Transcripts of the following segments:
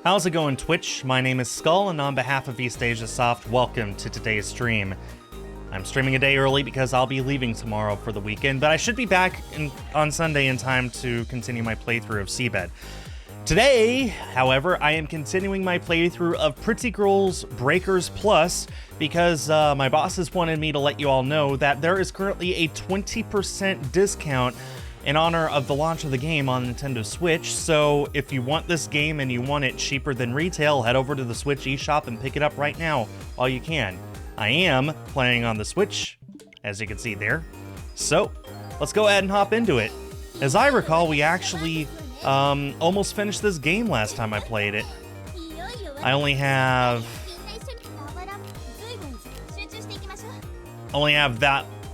How's it going, Twitch? My name is Skull, and on behalf of East Asia Soft, welcome to today's stream. I'm streaming a day early because I'll be leaving tomorrow for the weekend, but I should be back on Sunday in time to continue my playthrough of Seabed. Today, however, I am continuing my playthrough of Pretty Girls Breakers Plus because my bosses wanted me to let you all know that there is currently a 20% discount in honor of the launch of the game on Nintendo Switch. So if you want this game and you want it cheaper than retail, head over to the Switch eShop and pick it up right now while you can. I am playing on the Switch, as you can see there. So let's go ahead and hop into it. As I recall, we actually almost finished this game last time I played it. I only have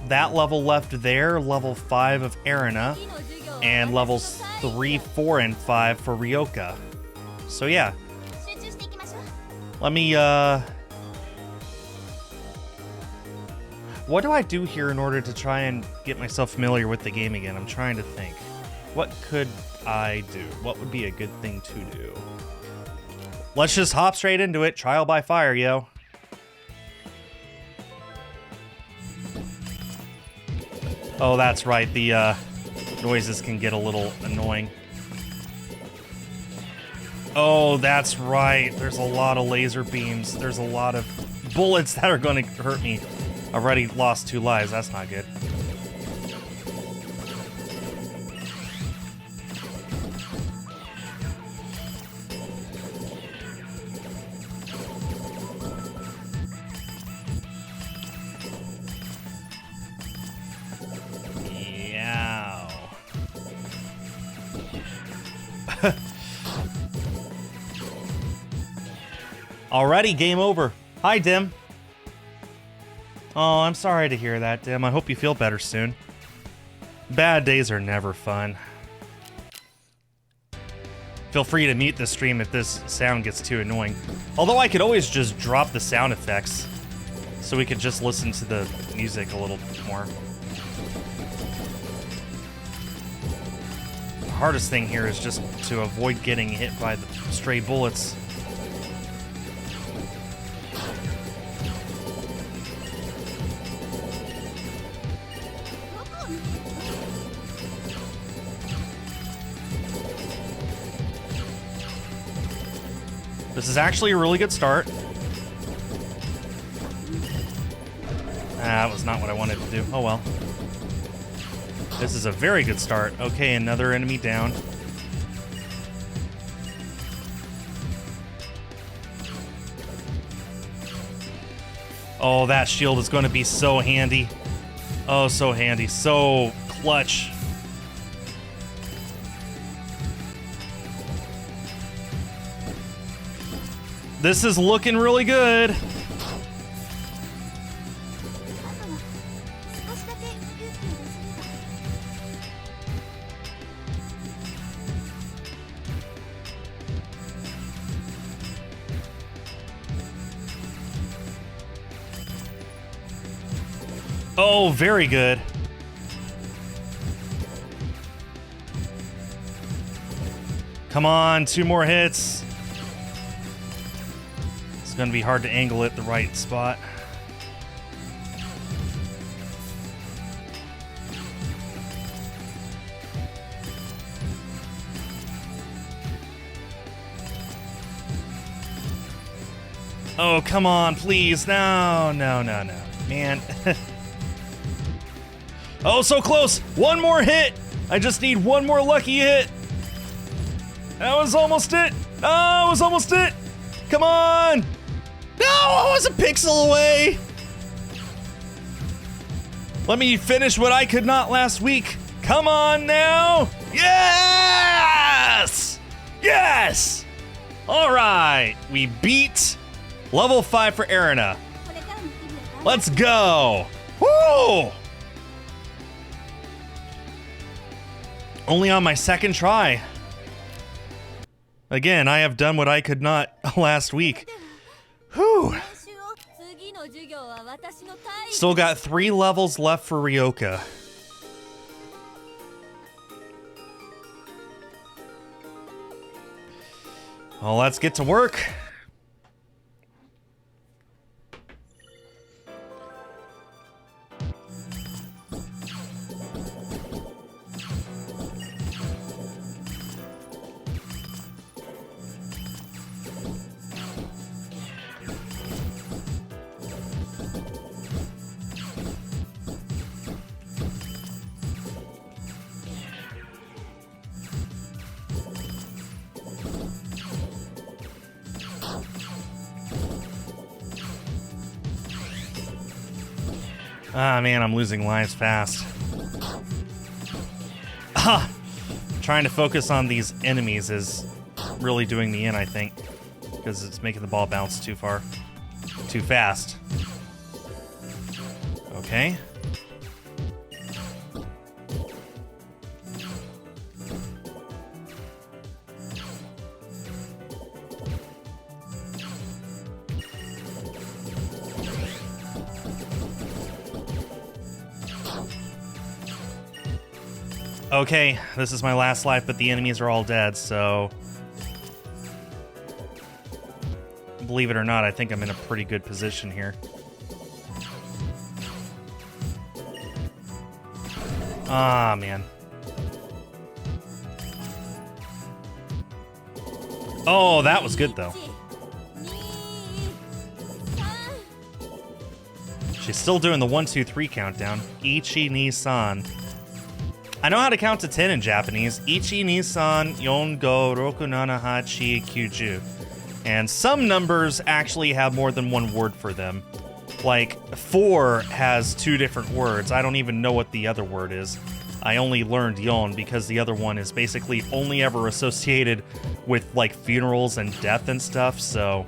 that level left there, level 5 of Erina, and levels 3, 4, and 5 for Ryoka. So yeah. Let me, what do I do here in order to try and get myself familiar with the game again? I'm trying to think. What could I do? What would be a good thing to do? Let's just hop straight into it. Trial by fire, yo. Oh, that's right. The noises can get a little annoying. Oh, that's right. There's a lot of laser beams. There's a lot of bullets that are going to hurt me. I've already lost 2 lives. That's not good. Alrighty, game over. Hi, Dim. Oh, I'm sorry to hear that, Dim. I hope you feel better soon. Bad days are never fun. Feel free to mute the stream if this sound gets too annoying. Although I could always just drop the sound effects so we could just listen to the music a little more. The hardest thing here is just to avoid getting hit by the stray bullets. This is actually a really good start. That was not what I wanted to do. Oh well. This is a very good start. Okay, another enemy down. Oh, that shield is going to be so handy. Oh, so handy. So clutch. This is looking really good. Oh, very good. Come on, 2 more hits. It's gonna be hard to angle it the right spot. Oh, come on, please. No, no, no, no. Man. Oh, so close. 1 more hit. I just need 1 more lucky hit. That was almost it. Oh, that was almost it. Come on. No, I was a pixel away. Let me finish what I could not last week. Come on now. Yes! Yes! All right. We beat level 5 for Erina. Let's go. Woo! Only on my 2nd try. Again, I have done what I could not last week. Whew. Still got 3 levels left for Ryoka. Well, let's get to work. Ah, man, I'm losing lives fast. Ah! Trying to focus on these enemies is really doing me in, I think. Because it's making the ball bounce too far. Too fast. Okay. Okay, this is my last life, but the enemies are all dead, so... Believe it or not, I think I'm in a pretty good position here. Ah, man. Oh, that was good, though. She's still doing the 1, 2, 3 countdown. Ichi ni san. I know how to count to 10 in Japanese. Ichi ni san yon go roku nana hachi kyuju. And some numbers actually have more than one word for them. Like 4 has 2 different words. I don't even know what the other word is. I only learned yon because the other one is basically only ever associated with like funerals and death and stuff, so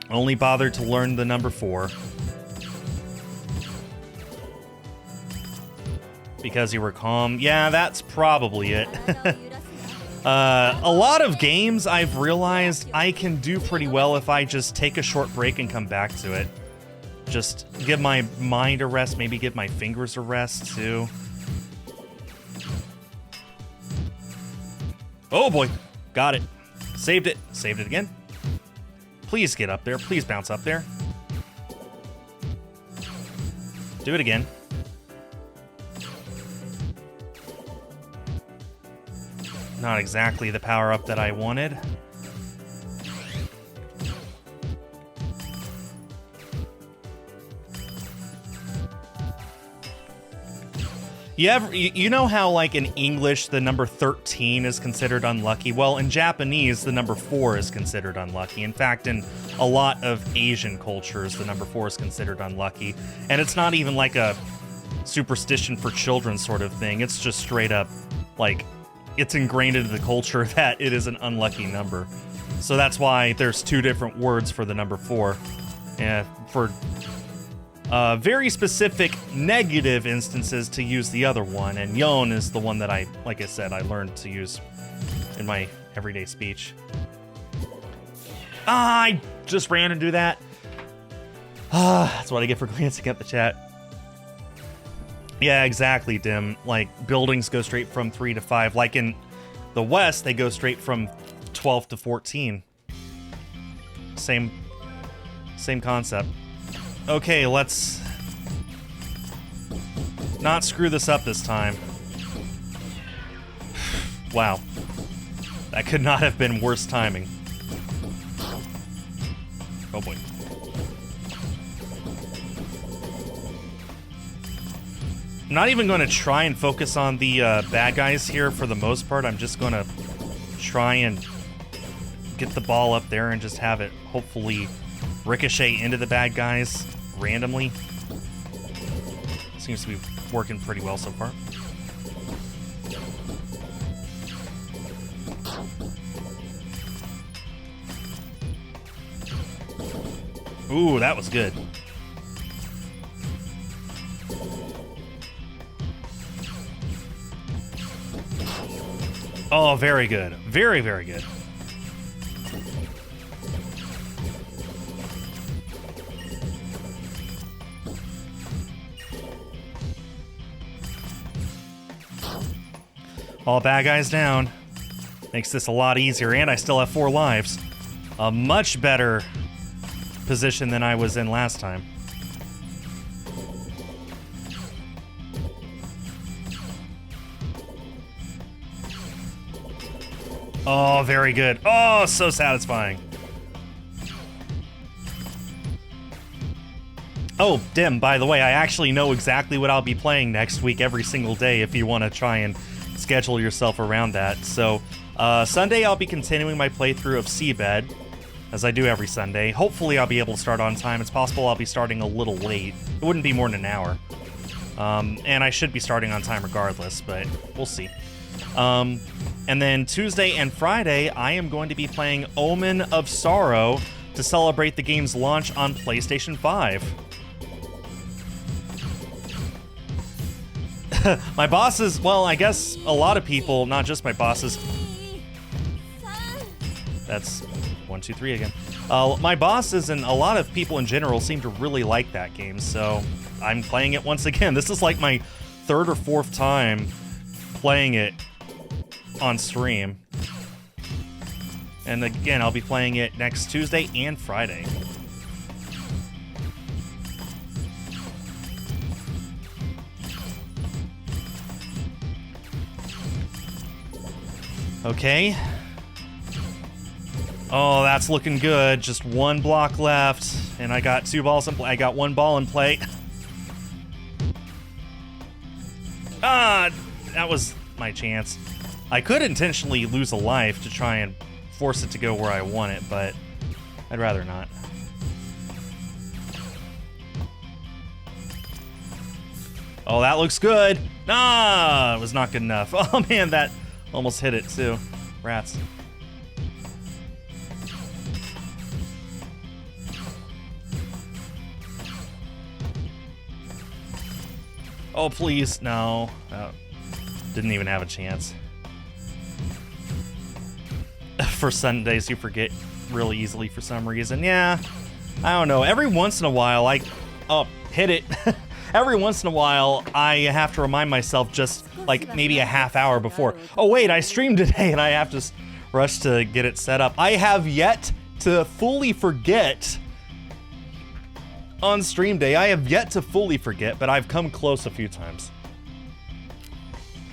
only bothered to learn the number 4. Because you were calm. Yeah, that's probably it. A lot of games I've realized I can do pretty well if I just take a short break and come back to it. Just give my mind a rest, maybe give my fingers a rest too. Oh boy, got it. Saved it. Saved it again. Please get up there. Please bounce up there. Do it again. Not exactly the power-up that I wanted. You know how, like, in English, the number 13 is considered unlucky? Well, in Japanese, the number 4 is considered unlucky. In fact, in a lot of Asian cultures, the number 4 is considered unlucky. And it's not even like a superstition for children sort of thing. It's just straight up, like, it's ingrained into the culture that it is an unlucky number. So that's why there's 2 different words for the number 4. For very specific negative instances to use the other one, and yon is the one that like I said, I learned to use in my everyday speech. I just ran into that. That's what I get for glancing at the chat. Yeah, exactly, Dim. Like, buildings go straight from 3 to 5. Like in the West, they go straight from 12 to 14. Same concept. Okay, let's not screw this up this time. Wow. That could not have been worse timing. Oh boy. I'm not even going to try and focus on the bad guys here for the most part. I'm just going to try and get the ball up there and just have it hopefully ricochet into the bad guys randomly. Seems to be working pretty well so far. Ooh, that was good. Oh, very good. Very, very good. All bad guys down. Makes this a lot easier, and I still have 4 lives. A much better position than I was in last time. Oh, very good. Oh, so satisfying. Oh, Dim, by the way, I actually know exactly what I'll be playing next week every single day if you want to try and schedule yourself around that. So, Sunday I'll be continuing my playthrough of Seabed, as I do every Sunday. Hopefully I'll be able to start on time. It's possible I'll be starting a little late. It wouldn't be more than an hour. And I should be starting on time regardless, but we'll see. And then Tuesday and Friday, I am going to be playing Omen of Sorrow to celebrate the game's launch on PlayStation 5. My bosses, well, I guess a lot of people, not just my bosses. That's 1, 2, 3 again. My bosses and a lot of people in general seem to really like that game, so I'm playing it once again. This is like my 3rd or 4th time playing it on stream. And again, I'll be playing it next Tuesday and Friday. Okay. Oh, that's looking good. Just 1 block left, and I got 2 balls in play. I got 1 ball in play. Ah, that was my chance. I could intentionally lose a life to try and force it to go where I want it, but I'd rather not. Oh, that looks good. Ah, it was not good enough. Oh man, that almost hit it too. Rats. Oh, please. No. Didn't even have a chance. For Sundays, you forget really easily for some reason. Yeah. I don't know. Every once in a while, Oh, hit it. Every once in a while, I have to remind myself just, like, maybe a half hour before. Oh, wait, I streamed today, and I have to rush to get it set up. I have yet to fully forget on stream day. I have yet to fully forget, but I've come close a few times.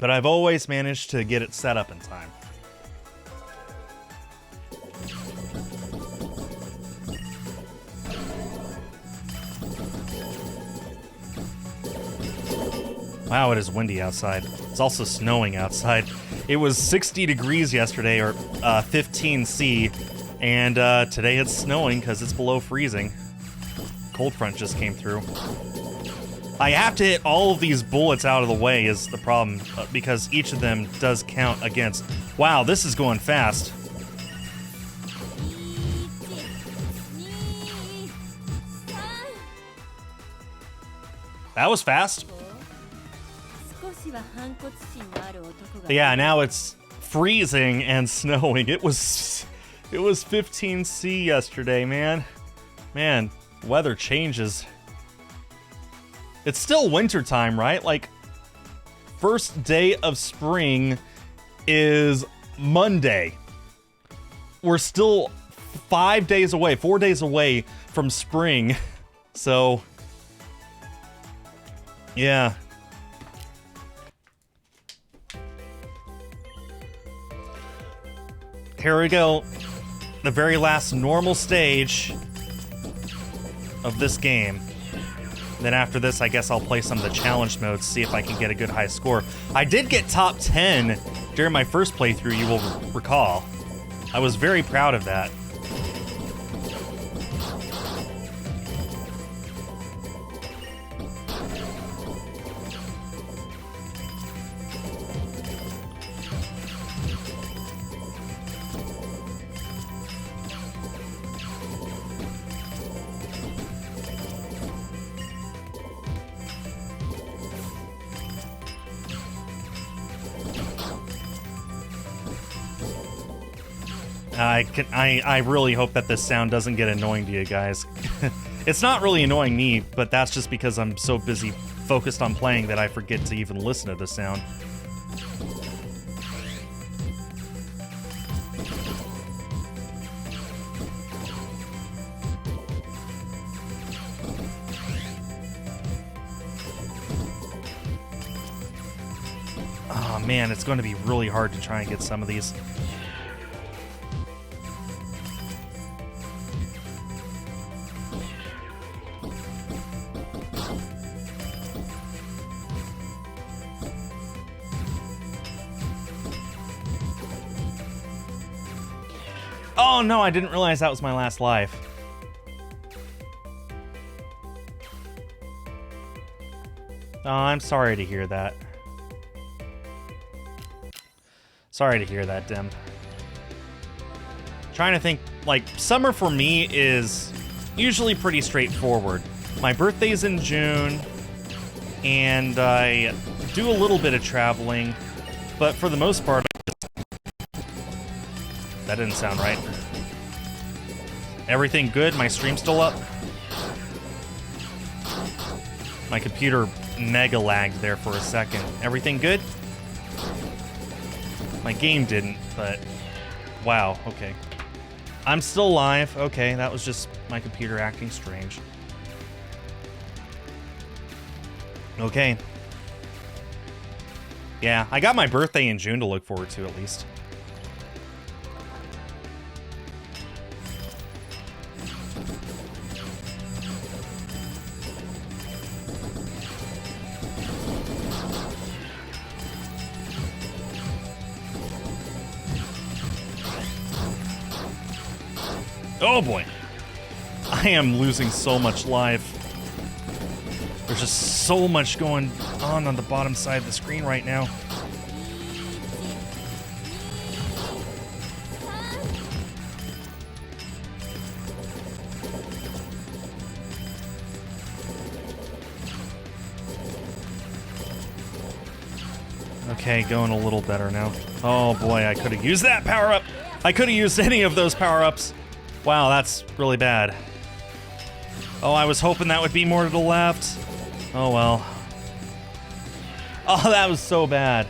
But I've always managed to get it set up in time. Wow, it is windy outside. It's also snowing outside. It was 60 degrees yesterday, or 15 C, and today it's snowing because it's below freezing. Cold front just came through. I have to hit all of these bullets out of the way is the problem, because each of them does count against... Wow, this is going fast. That was fast. Yeah, now it's freezing and snowing. It was 15 C yesterday, man. Man, weather changes. It's still wintertime, right? Like, first day of spring is Monday. We're still 4 days away from spring. So, yeah. Here we go. The very last normal stage of this game. Then after this, I guess I'll play some of the challenge modes, see if I can get a good high score. I did get top 10 during my first playthrough, you will recall. I was very proud of that. I really hope that this sound doesn't get annoying to you guys. It's not really annoying me, but that's just because I'm so busy focused on playing that I forget to even listen to the sound. man, it's going to be really hard to try and get some of these. Oh no, I didn't realize that was my last life. Oh, I'm sorry to hear that. Sorry to hear that, Dim. Trying to think, like, summer for me is usually pretty straightforward. My birthday's in June, and I do a little bit of traveling, but for the most part, that didn't sound right. Everything good? My stream's still up? My computer mega lagged there for a second. Everything good? My game didn't, but wow, okay. I'm still live. Okay, that was just my computer acting strange. Okay. Yeah, I got my birthday in June to look forward to at least. Oh boy. I am losing so much life. There's just so much going on the bottom side of the screen right now. Okay, going a little better now. Oh boy, I could have used that power-up. I could have used any of those power-ups. Wow, that's really bad. Oh, I was hoping that would be more to the left. Oh well. Oh, that was so bad.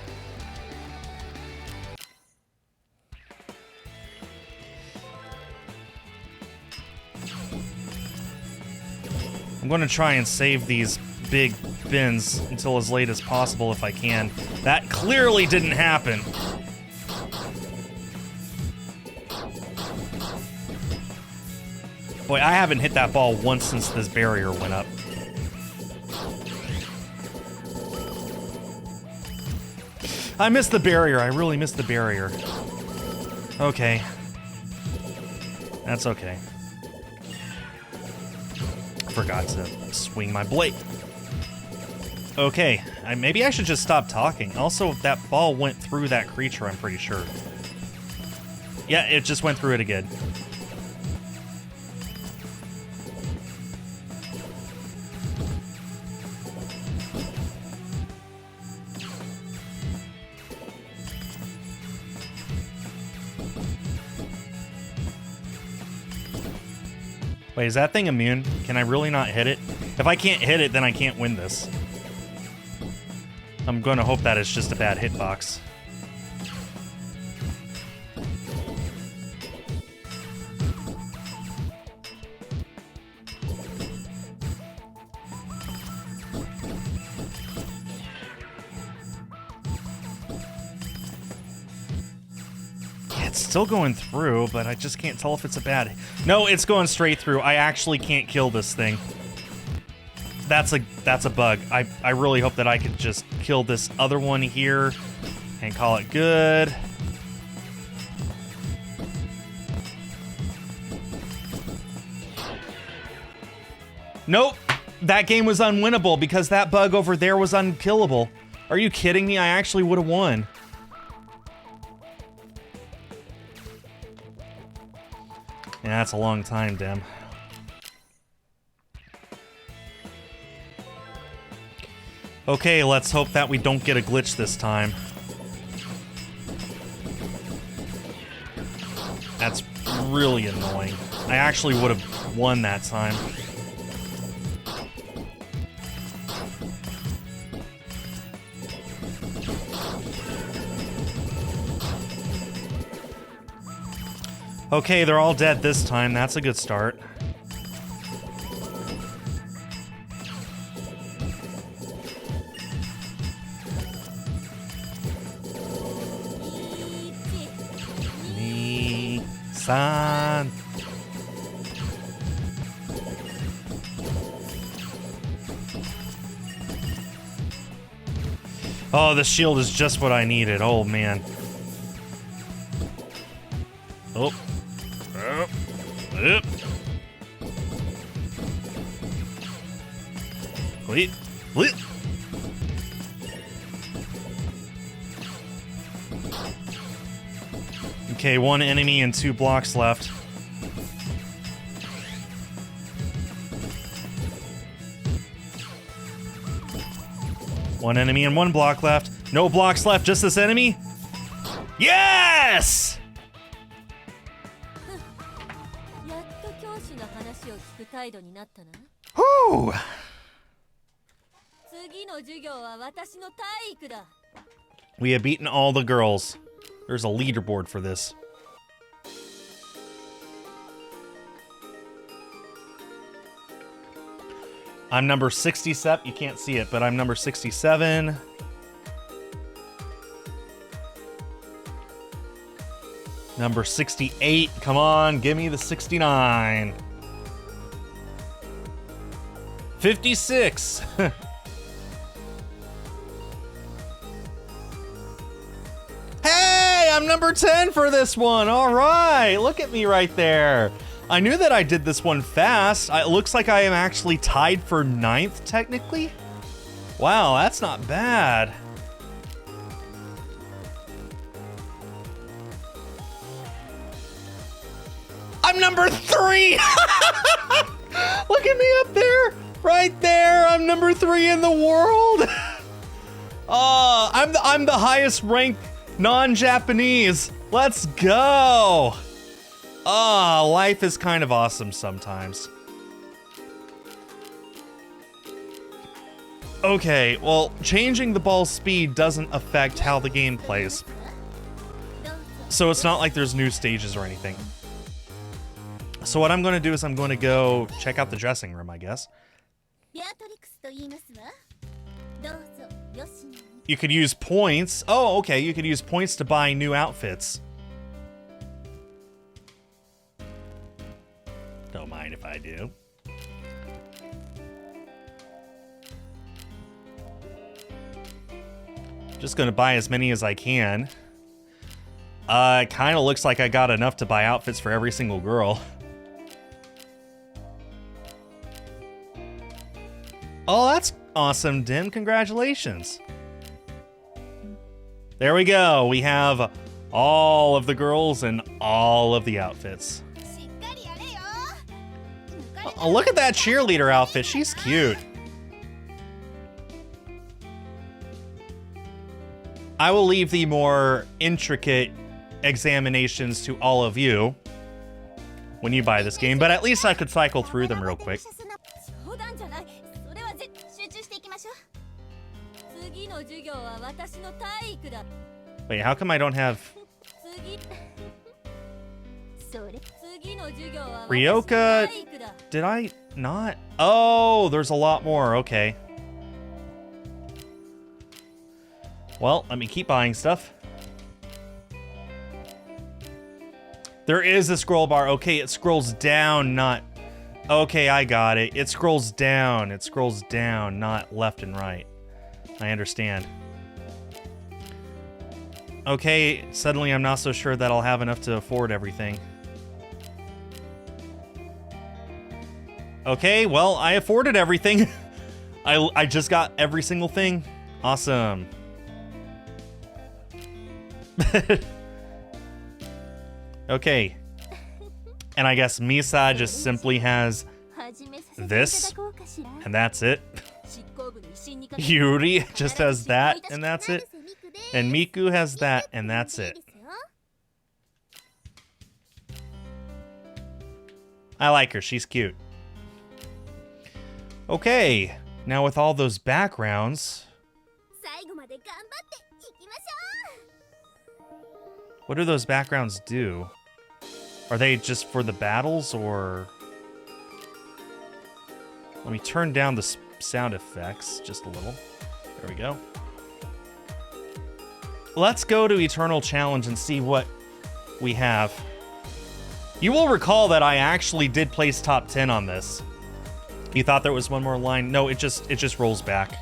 I'm going to try and save these big bins until as late as possible if I can. That clearly didn't happen. Boy, I haven't hit that ball once since this barrier went up. I missed the barrier. I really missed the barrier. Okay. That's okay. Forgot to swing my blade. Okay, maybe I should just stop talking. Also, that ball went through that creature, I'm pretty sure. Yeah, it just went through it again. Wait, is that thing immune? Can I really not hit it? If I can't hit it, then I can't win this. I'm gonna hope that it's just a bad hitbox. It's still going through, but I just can't tell if it's a bad... No, it's going straight through. I actually can't kill this thing. That's a bug. I really hope that I could just kill this other one here and call it good. Nope. That game was unwinnable because that bug over there was unkillable. Are you kidding me? I actually would have won. Yeah, that's a long time, Dim. Okay, let's hope that we don't get a glitch this time. That's really annoying. I actually would have won that time. Okay, they're all dead this time. That's a good start. San. Oh, the shield is just what I needed. Oh, man. Oh. Wait. Wait. Okay, one enemy and 2 blocks left. One enemy and 1 block left. No blocks left, just this enemy. Yes! Whew! We have beaten all the girls. There's a leaderboard for this. I'm number 67. You can't see it, but I'm number 67. Number 68. Come on, give me the 69. 56. Hey, I'm number 10 for this one. All right, look at me right there. I knew that I did this one fast. It looks like I am actually tied for 9th, technically. Wow, that's not bad. I'm number 3! Look at me up there! Right there! I'm number 3 in the world! I'm the highest ranked non-Japanese. Let's go! Life is kind of awesome sometimes. Okay, well, changing the ball's speed doesn't affect how the game plays. So it's not like there's new stages or anything. So what I'm going to do is I'm going to go check out the dressing room, I guess. You could use points. Oh, okay, you could use points to buy new outfits. Don't mind if I do. Just gonna buy as many as I can. It kind of looks like I got enough to buy outfits for every single girl. Oh, that's awesome, Dim. Congratulations. There we go. We have all of the girls and all of the outfits. Oh, look at that cheerleader outfit. She's cute. I will leave the more intricate examinations to all of you when you buy this game, but at least I could cycle through them real quick. Wait, how come I don't have... Ryoka... Did I not? Oh, there's a lot more. Okay. Well, let me keep buying stuff. There is a scroll bar. Okay, it scrolls down, not... Okay, I got it. It scrolls down. It scrolls down, not left and right. I understand. Okay, suddenly I'm not so sure that I'll have enough to afford everything. Okay, well, I afforded everything. I just got every single thing. Awesome. Okay. And I guess Misa just simply has this, and that's it. Yuri just has that, and that's it. And Miku has that, and that's it. I like her, she's cute. Okay, now with all those backgrounds, what do those backgrounds do? Are they just for the battles, or... Let me turn down the sound effects just a little. There we go. Let's go to Eternal Challenge and see what we have. You will recall that I actually did place top 10 on this. You thought there was one more line? No, it just rolls back.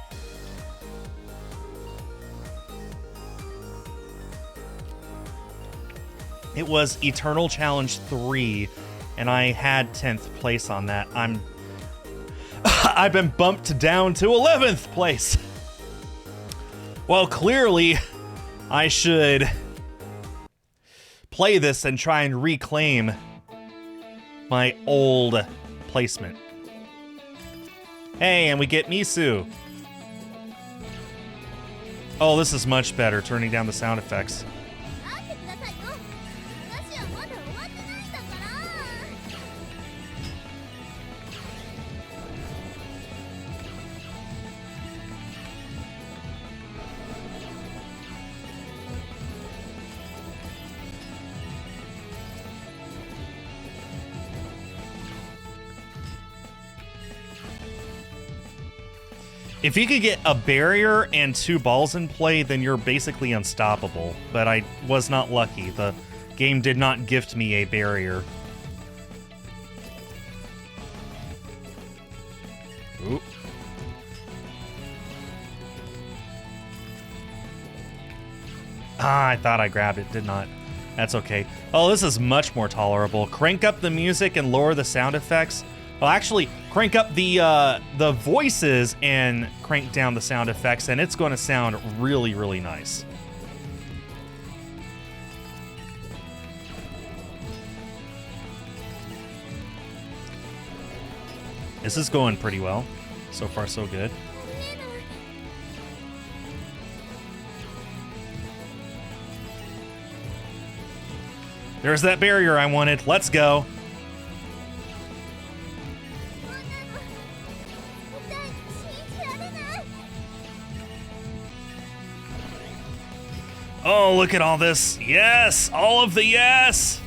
It was Eternal Challenge 3, and I had 10th place on that. I've been bumped down to 11th place. Well, clearly, I should play this and try and reclaim my old placement. Hey, and we get Misu. Oh, this is much better, turning down the sound effects. If you could get a barrier and 2 balls in play, then you're basically unstoppable. But I was not lucky. The game did not gift me a barrier. Oop. Ah, I thought I grabbed it, did not. That's okay. Oh, this is much more tolerable. Crank up the music and lower the sound effects. Well, actually, crank up the voices and crank down the sound effects, and it's going to sound really, really nice. This is going pretty well. So far, so good. There's that barrier I wanted. Let's go. Oh, look at all this. Yes! All of the yes!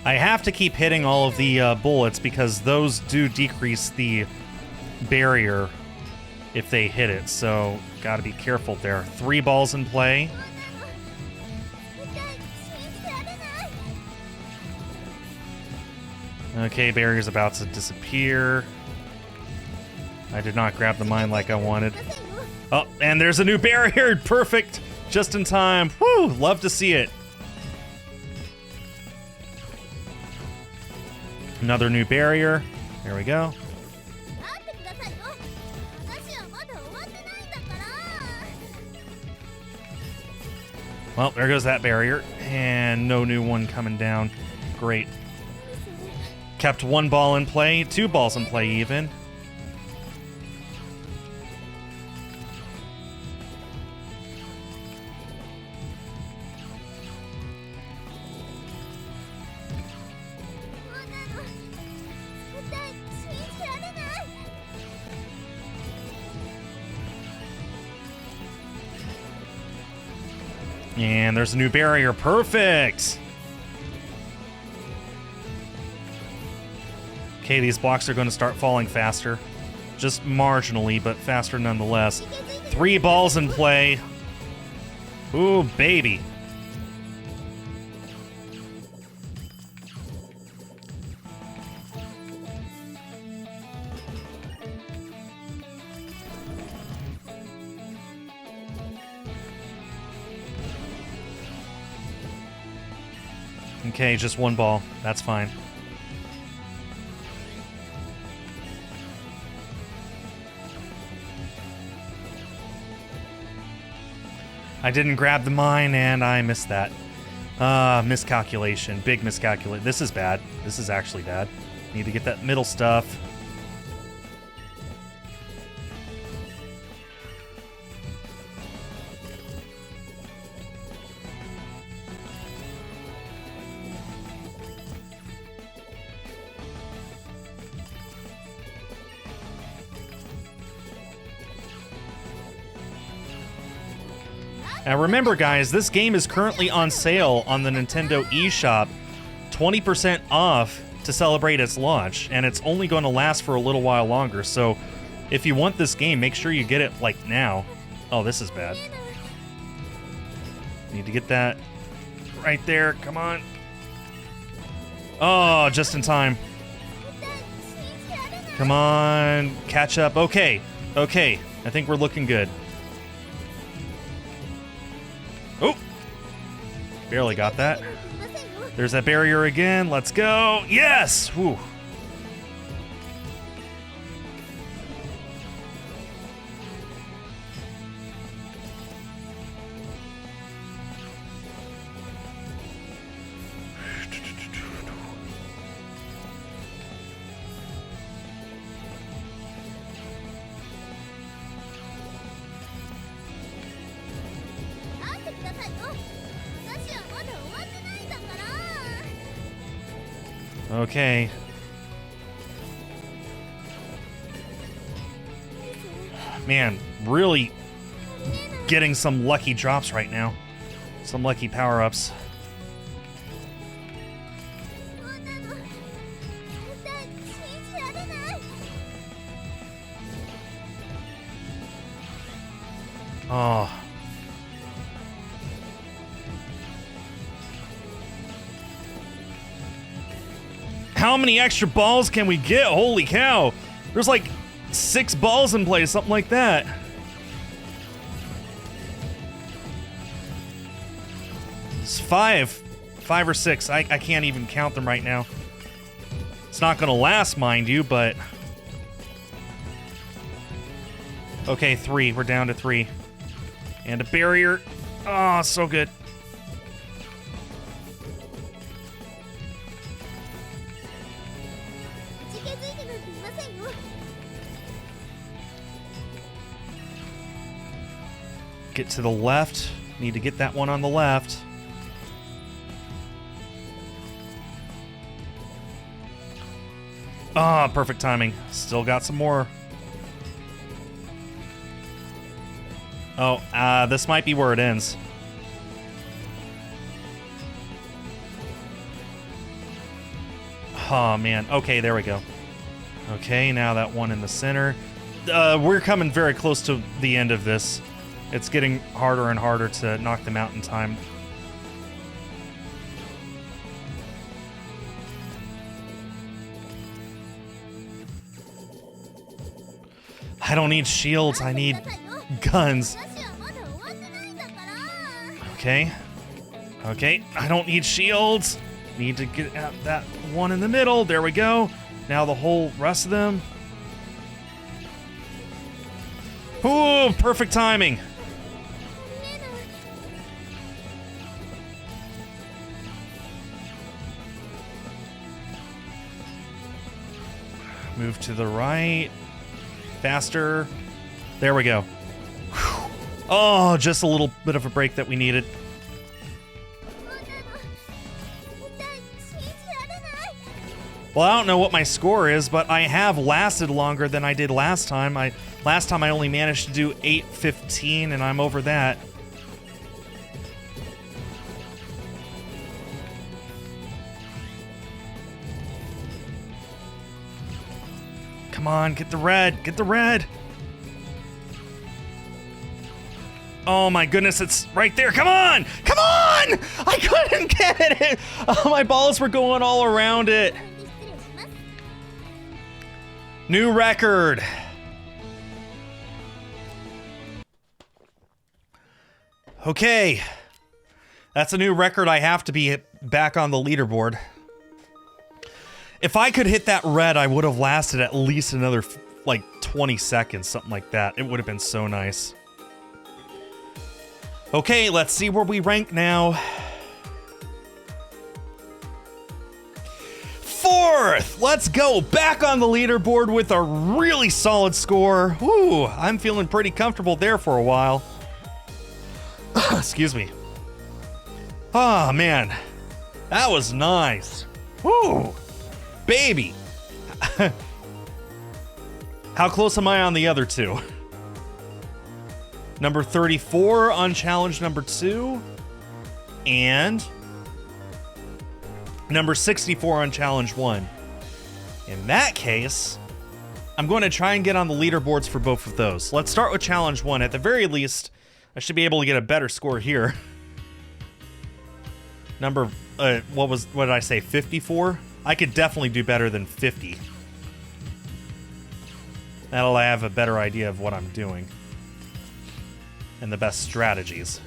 I have to keep hitting all of the bullets because those do decrease the barrier if they hit it, so gotta be careful there. 3 balls in play. Okay, barrier's about to disappear. I did not grab the mine like I wanted. Oh, and there's a new barrier! Perfect! Just in time. Woo! Love to see it. Another new barrier. There we go. Well, there goes that barrier. And no new one coming down. Great. Kept 1 ball in play, 2 balls in play even. And there's a new barrier. Perfect! Okay, these blocks are going to start falling faster. Just marginally, but faster nonetheless. 3 balls in play. Ooh, baby. Okay, just 1 ball. That's fine. I didn't grab the mine, and I missed that. Miscalculation. Big miscalculation. This is bad. This is actually bad. Need to get that middle stuff. Now remember guys, this game is currently on sale on the Nintendo eShop, 20% off to celebrate its launch, and it's only going to last for a little while longer, so if you want this game, make sure you get it like now. Oh, this is bad. Need to get that right there, come on. Oh, just in time. Come on, catch up. Okay, okay, I think we're looking good. Oh, barely got that. There's that barrier again, let's go. Yes, whew. Okay. Man, really getting some lucky drops right now. Some lucky power-ups. Oh. How many extra balls can we get? Holy cow. There's like 6 balls in play, something like that. It's 5 or 6. I can't even count them right now. It's not gonna last, mind you, but... Okay, 3. We're down to 3. And a barrier. Oh, so good. Get to the left. Need to get that one on the left. Ah, perfect timing. Still got some more. Oh, this might be where it ends. Oh, man. Okay, there we go. Okay, now that one in the center. We're coming very close to the end of this. It's getting harder and harder to knock them out in time. I don't need shields, I need guns. Okay. Okay, I don't need shields. Need to get at that one in the middle. There we go. Now the whole rest of them. Ooh, perfect timing. Move to the right. Faster. There we go. Whew. Oh, just a little bit of a break that we needed. Well, I don't know what my score is, but I have lasted longer than I did last time. Last time I only managed to do 8:15, and I'm over that. Come on, get the red, get the red. Oh my goodness, it's right there. Come on, come on! I couldn't get it. Oh, my balls were going all around it. New record. Okay. That's a new record. I have to be back on the leaderboard. If I could hit that red, I would have lasted at least another, like, 20 seconds, something like that. It would have been so nice. Okay, let's see where we rank now. 4th! Let's go! Back on the leaderboard with a really solid score. Woo! I'm feeling pretty comfortable there for a while. Excuse me. Oh, man. That was nice. Woo! Baby! How close am I on the other two? number 34 on challenge number 2, and number 64 on challenge 1. In that case, I'm going to try and get on the leaderboards for both of those. Let's start with challenge 1. At the very least, I should be able to get a better score here. Number, what did I say, 54? I could definitely do better than 50. That'll have a better idea of what I'm doing. And the best strategies.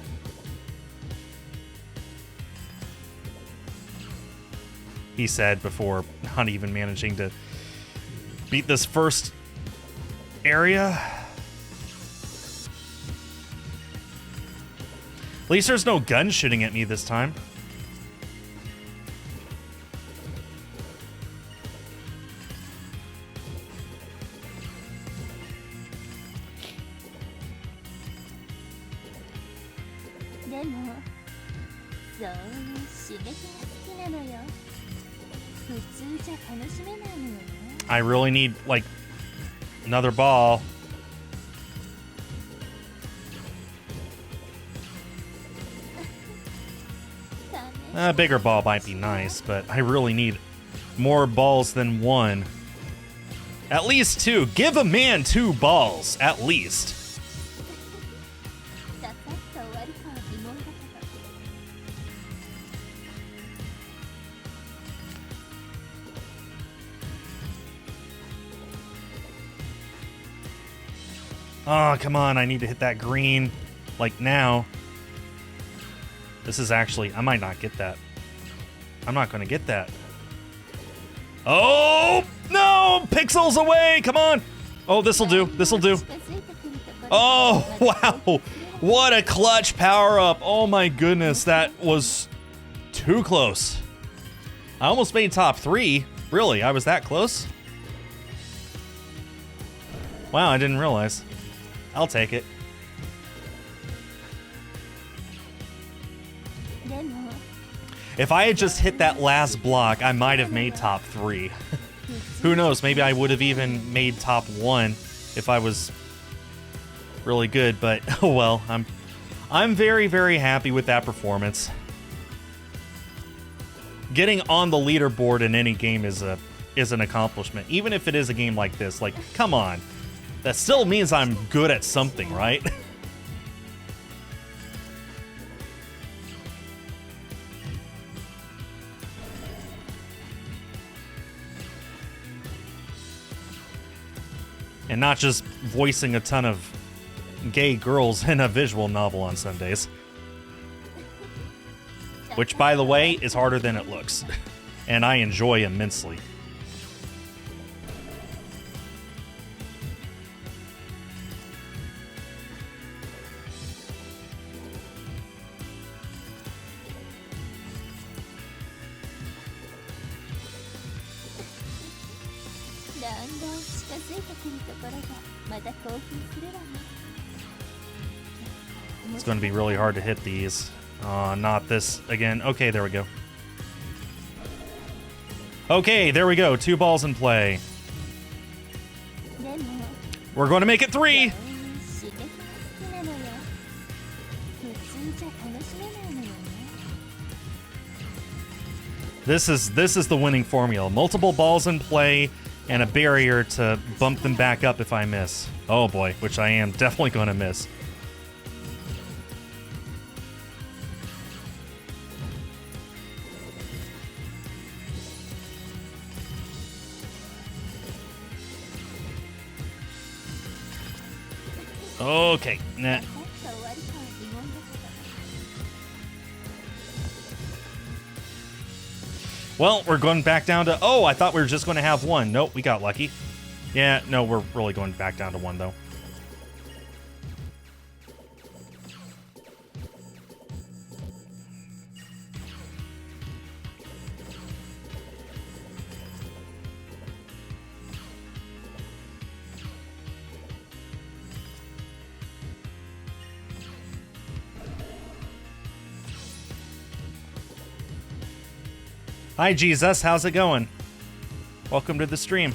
He said before not even managing to beat this first area. At least there's no gun shooting at me this time. I really need, like, another ball. A bigger ball might be nice, but I really need more balls than one. At least 2. Give a man 2 balls, at least. Oh, come on, I need to hit that green, like, now. This is actually, I might not get that. I'm not going to get that. Oh, no! Pixels away! Come on! Oh, this'll do. This'll do. Oh, wow! What a clutch power-up. Oh, my goodness. That was too close. I almost made top 3. Really? I was that close? Wow, I didn't realize. I'll take it. If I had just hit that last block, I might have made top 3. Who knows? Maybe I would have even made top 1 if I was really good, but oh well. I'm very, very happy with that performance. Getting on the leaderboard in any game is an accomplishment, even if it is a game like this. Like, come on. That still means I'm good at something, right? And not just voicing a ton of gay girls in a visual novel on Sundays. Which, by the way, is harder than it looks. And I enjoy immensely. It's going to be really hard to hit these. Not this again. Okay, there we go. Okay, there we go. 2 balls in play. We're going to make it 3. This is the winning formula. Multiple balls in play and a barrier to bump them back up if I miss. Oh boy, which I am definitely going to miss. Okay, nah. Well, we're going back down to... Oh, I thought we were just going to have 1. Nope, we got lucky. Yeah, no, we're really going back down to 1, though. Hi, Jesus. How's it going? Welcome to the stream.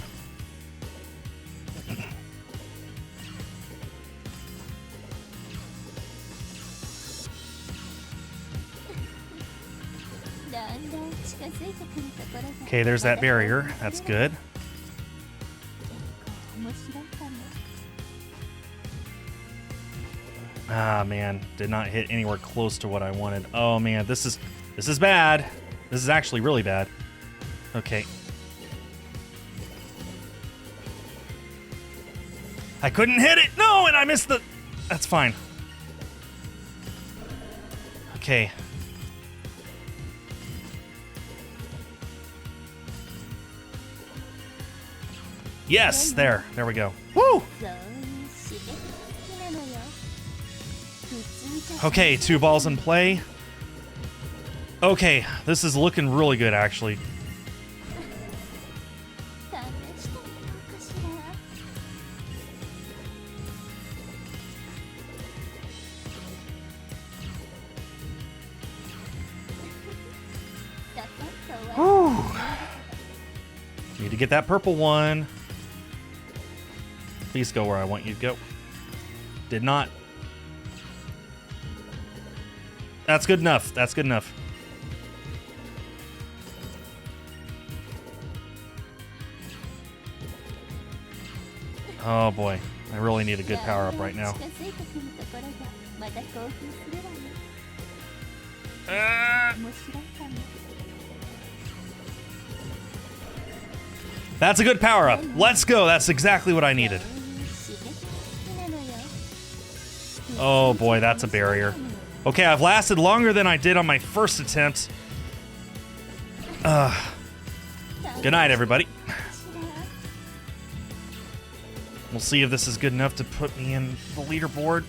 Okay, there's that barrier. That's good. Ah, man. Did not hit anywhere close to what I wanted. Oh, man. This is bad. This is actually really bad. Okay. I couldn't hit it! No, and I missed the... That's fine. Okay. Yes, there we go. Woo! Okay, 2 balls in play. Okay, this is looking really good, actually. Whew. Need to get that purple one. Please go where I want you to go. Did not. That's good enough. That's good enough. Oh boy. I really need a good power up right now. That's a good power up. Let's go. That's exactly what I needed. Oh boy, that's a barrier. Okay, I've lasted longer than I did on my first attempt. Good night, everybody. We'll see if this is good enough to put me in the leaderboard.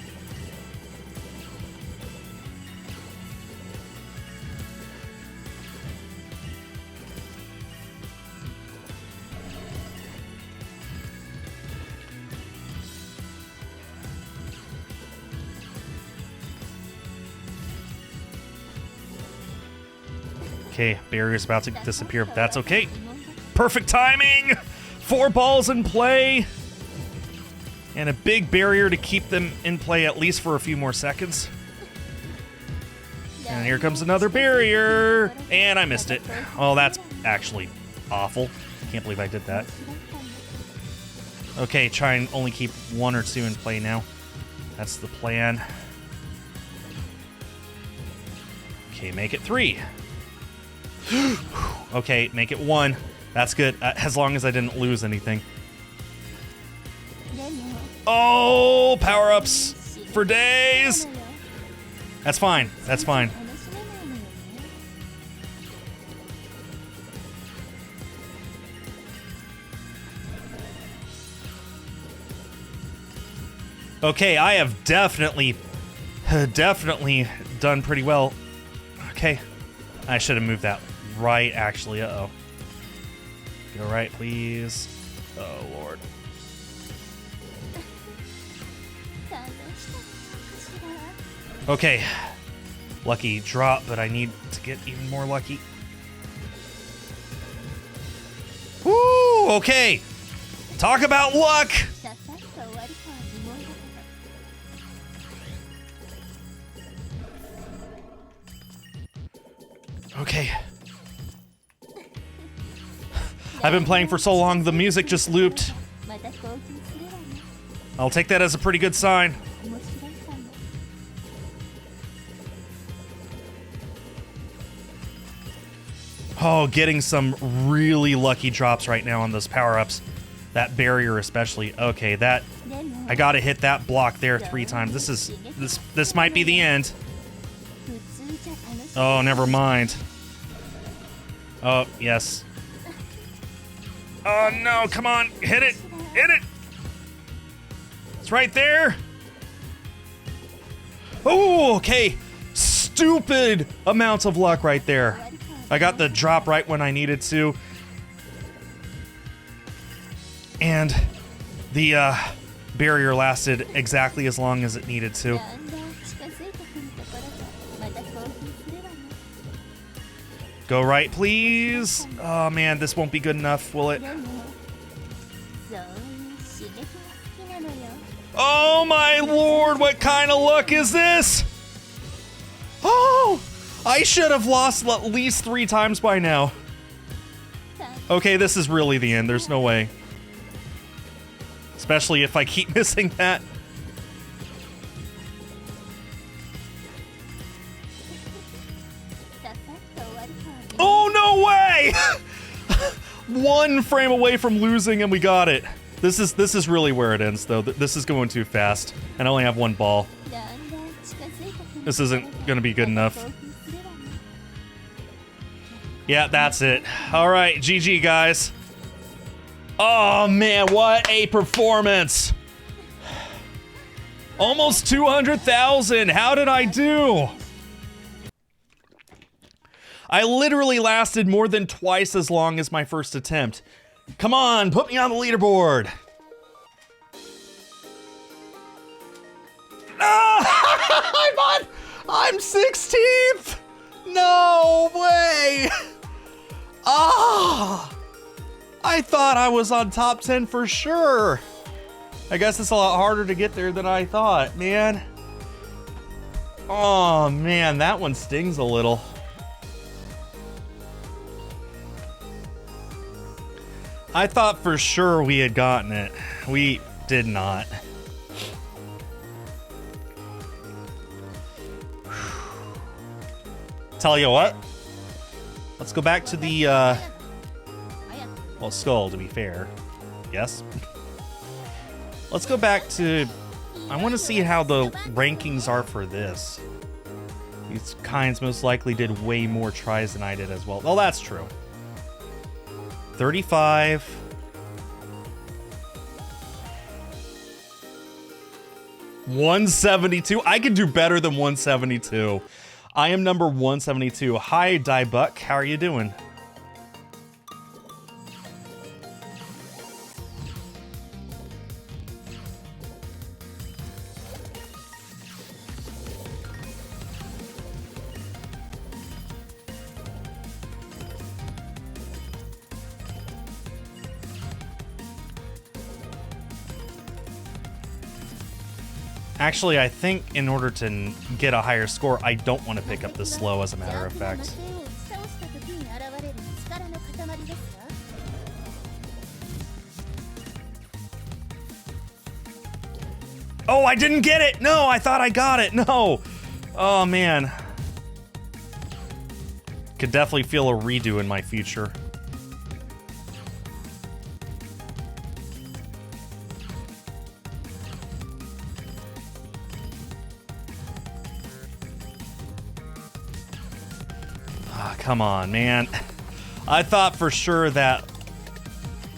Okay, barrier's about to disappear, but that's okay. Perfect timing! 4 balls in play! And a big barrier to keep them in play at least for a few more seconds. And here comes another barrier! And I missed it. Oh, that's actually awful. Can't believe I did that. Okay, try and only keep 1 or 2 in play now. That's the plan. Okay, make it 3. Okay, make it 1. That's good, as long as I didn't lose anything. Oh, power-ups for days. That's fine. That's fine. Okay, I have definitely done pretty well. Okay. I should have moved that right, actually. Uh-oh. Go right, please. Oh, Lord. Okay. Lucky drop, but I need to get even more lucky. Woo! Okay. Talk about luck! Okay. I've been playing for so long, the music just looped. I'll take that as a pretty good sign. Oh, getting some really lucky drops right now on those power-ups. That barrier especially. Okay, that... I gotta hit that block there 3 times. This might be the end. Oh, never mind. Oh, yes. Oh, no, come on. Hit it. Hit it. It's right there. Oh, okay. Stupid amounts of luck right there. I got the drop right when I needed to. And the barrier lasted exactly as long as it needed to. Go right, please. Oh, man, this won't be good enough, will it? Oh, my Lord, what kind of luck is this? Oh, I should have lost at least 3 times by now. Okay, this is really the end. There's no way. Especially if I keep missing that. Oh, no way! 1 frame away from losing and we got it. This is really where it ends, though. This is going too fast. And I only have 1 ball. This isn't gonna be good enough. Yeah, that's it. Alright, GG, guys. Oh, man, what a performance! Almost 200,000! How did I do? I literally lasted more than twice as long as my first attempt. Come on, put me on the leaderboard! Ah! I'm 16th! No way! Ah! I thought I was on top 10 for sure. I guess it's a lot harder to get there than I thought, man. Oh man, that one stings a little. I thought for sure we had gotten it. We did not. Tell you what, let's go back to the, well, Skull, to be fair. Yes? Let's go back to, I want to see how the rankings are for this. These kinds most likely did way more tries than I did as well. Well, that's true. 35. $172. I could do better than 172. I am number 172. Hi, Diebuck. How are you doing? Actually, I think in order to get a higher score, I don't want to pick up the slow, as a matter of fact. Oh, I didn't get it! No, I thought I got it! No! Oh, man. Could definitely feel a redo in my future. Come on, man. I thought for sure that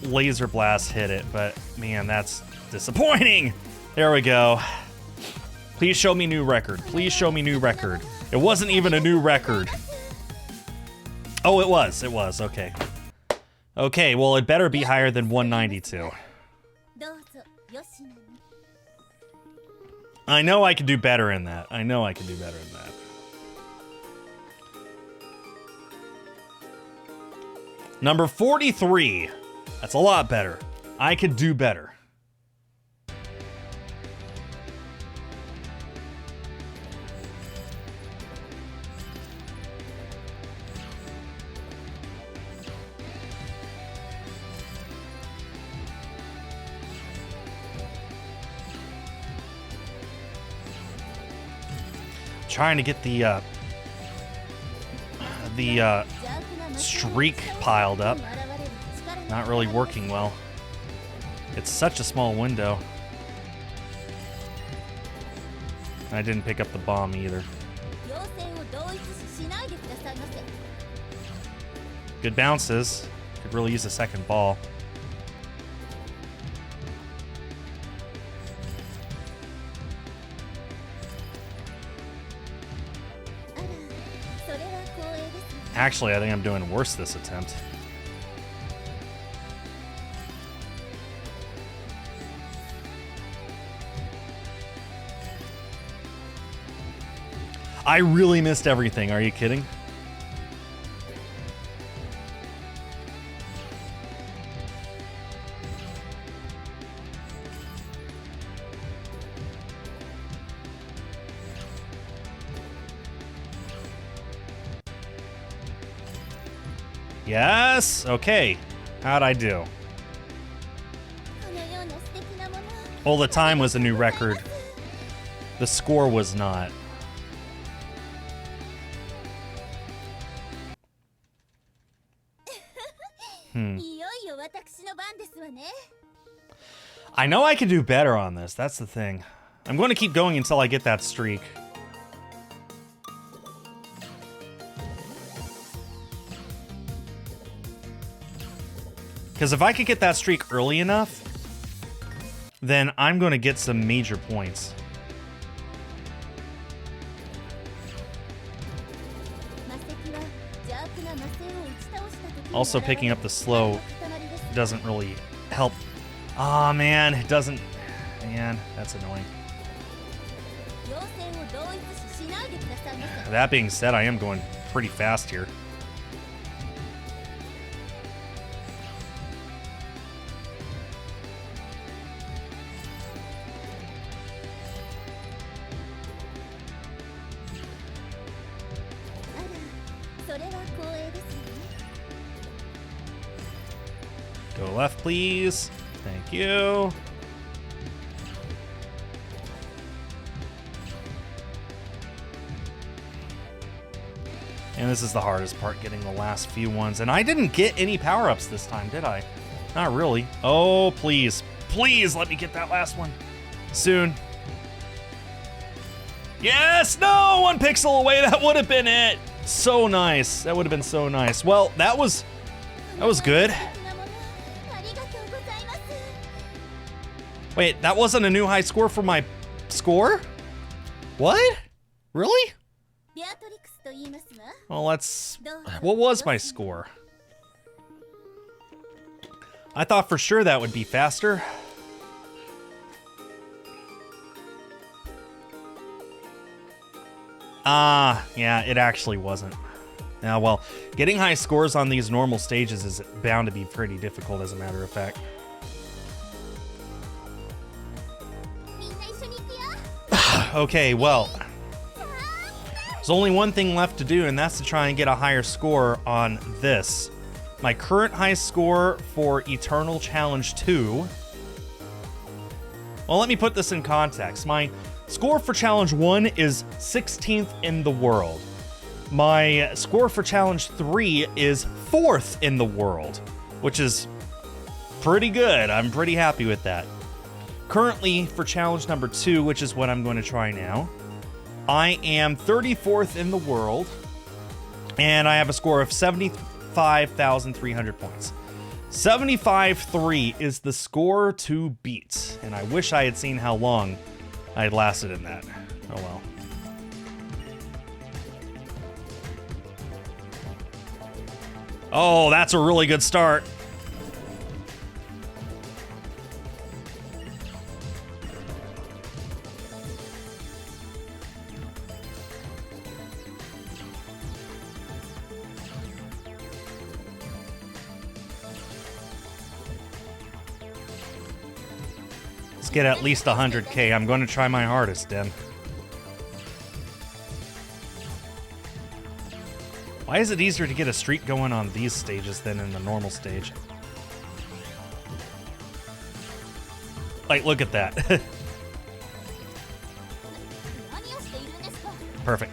laser blast hit it, but man, that's disappointing. There we go. Please show me new record. Please show me new record. It wasn't even a new record. Oh, it was. It was. Okay. Okay, well, it better be higher than 192. I know I can do better in that. I know I can do better in that. Number 43. That's a lot better. I could do better. Trying to get the streak piled up. Not really working well. It's such a small window. I didn't pick up the bomb either. Good bounces. Could really use a second ball. Actually, I think I'm doing worse this attempt. I really missed everything. Are you kidding? Yes. Okay. How'd I do? Well, the time was a new record. The score was not. I know I could do better on this. That's the thing. I'm going to keep going until I get that streak. Because if I could get that streak early enough, then I'm going to get some major points. Also, picking up the slow doesn't really help. Aw, man, it doesn't. Man, that's annoying. That being said, I am going pretty fast here. Go left, please. Thank you. And this is the hardest part, getting the last few ones. And I didn't get any power-ups this time, did I? Not really. Oh, please. Please let me get that last one. Soon. Yes! No! 1 pixel away. That would have been it. So nice. That would have been so nice. Well, that was good. Wait, that wasn't a new high score for my score? What? Really? Well, what was my score? I thought for sure that would be faster. Yeah, it actually wasn't. Now, well, getting high scores on these normal stages is bound to be pretty difficult, as a matter of fact. Okay, well, there's only one thing left to do, and that's to try and get a higher score on this. My current high score for Eternal Challenge 2. Well, let me put this in context. My score for Challenge 1 is 16th in the world. My score for Challenge 3 is 4th in the world, which is pretty good. I'm pretty happy with that. Currently, for challenge number 2, which is what I'm going to try now, I am 34th in the world, and I have a score of 75,300 points. 75-3 is the score to beat, and I wish I had seen how long I had lasted in that. Oh well. Oh, that's a really good start. Let's get at least 100K. I'm going to try my hardest, Den. Why is it easier to get a streak going on these stages than in the normal stage? Like, look at that. Perfect.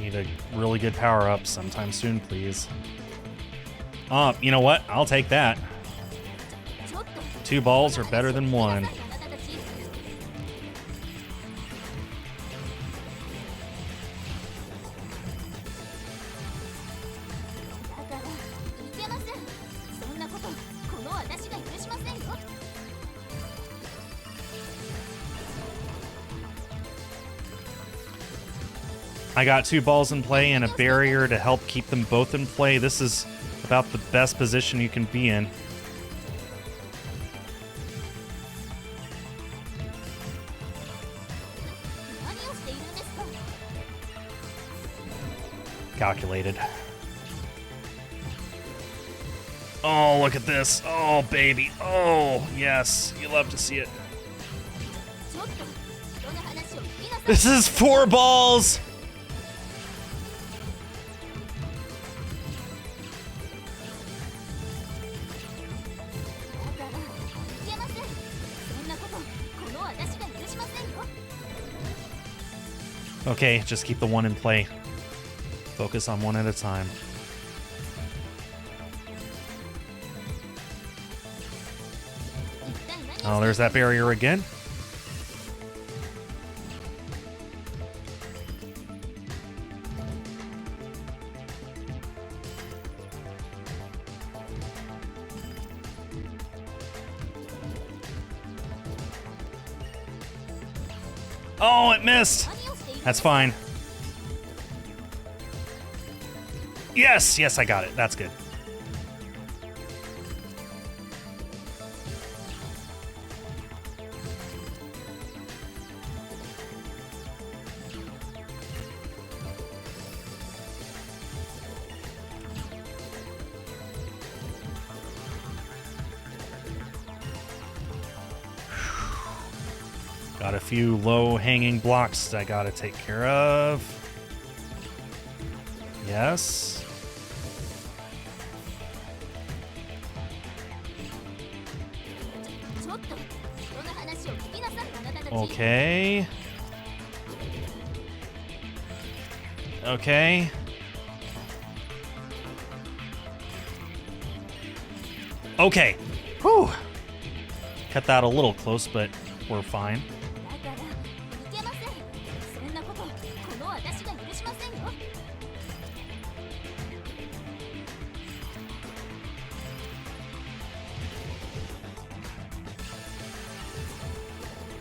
Need a really good power-up sometime soon, please. Oh, you know what? I'll take that. 2 balls are better than 1. I got 2 balls in play and a barrier to help keep them both in play. This is about the best position you can be in. Calculated. Oh, look at this. Oh, baby. Oh, yes. You love to see it. This is 4 balls! Okay, just keep the one in play. Focus on one at a time. Oh, there's that barrier again. Oh, it missed. That's fine. Yes, yes, I got it. That's good. Got a few low-hanging blocks I gotta take care of. Yes. Okay. Okay. Okay. Whew. Cut that a little close, but we're fine.